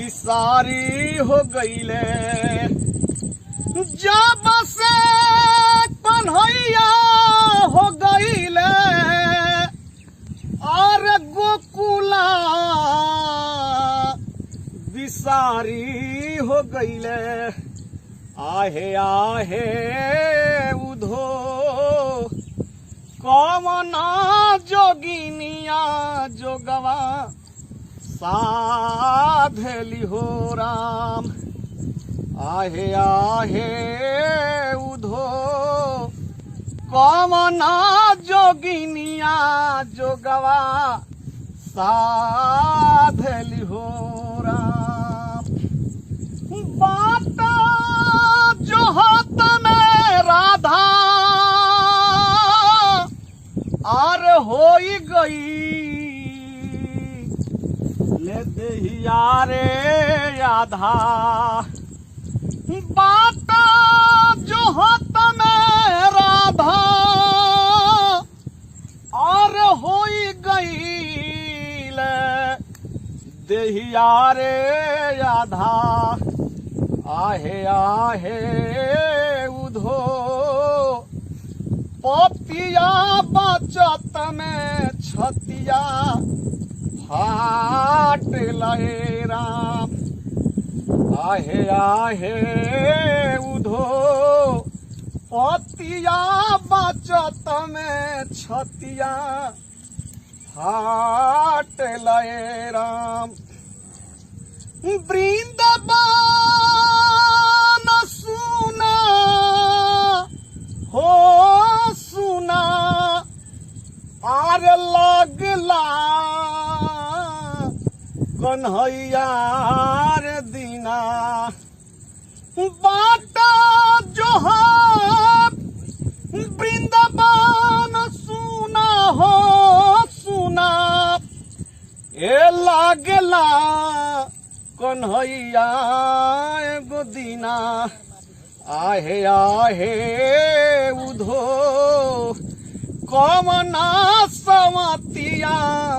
बिसारी हो गईले जब से कन्हैया हो गईले और गोकुला बिसारी हो गईले आहे आहे उधो कमना जोगिनिया जोगवा साधली हो राम आहे आहे उधो कमना जोगिनिया जोगवा साधली हो राम बात जो हाथ में राधा आर होई गई ले दहिया रे आधा बात जो हाथ में राधा और होई गई ले दहिया रे आधा आहे आहे उधो पतिया बचत में छतिया फाट लए राम आहे आहे उधो पतिया बचत में छतिया फाट लए राम वृंदावन सुना हो सुना आर लगला कन्हैया रे दीना बाटा जो है वृंदावन सुना हो सुना ए लगला कन्हैया एगो दीना आहे आहे उधो कमना समतिया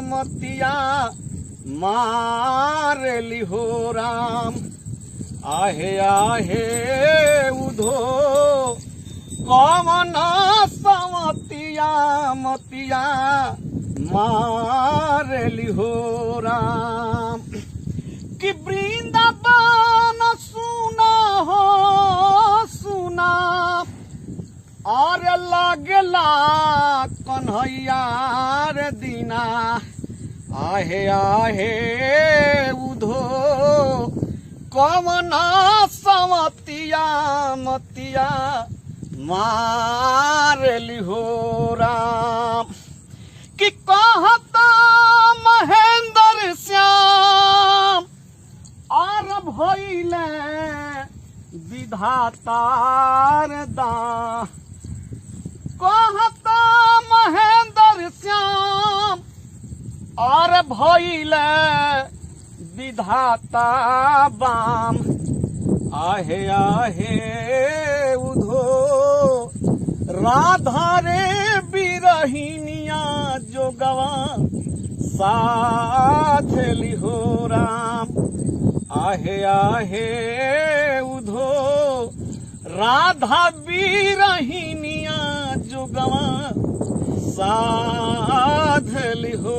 मतिया मारली हो राम आहे आहे उधो कमना समतिया मतिया मारली हो राम कि वृंदावन सुना हो सुना और लगला कन्हैया रे दीना आहे आहे उधो कमना समतिया मतिया मारली हो राम कि कहता महेंद्र श्याम और भइले विधातार दा कहता महेंद्र श्याम और भइले विधाता बाम आहे आहे उधो राधा रे बिरहिनिया जोगवा साधली हो राम आहे आहे उधो राधा बिरहिनिया जोगवा साधली हो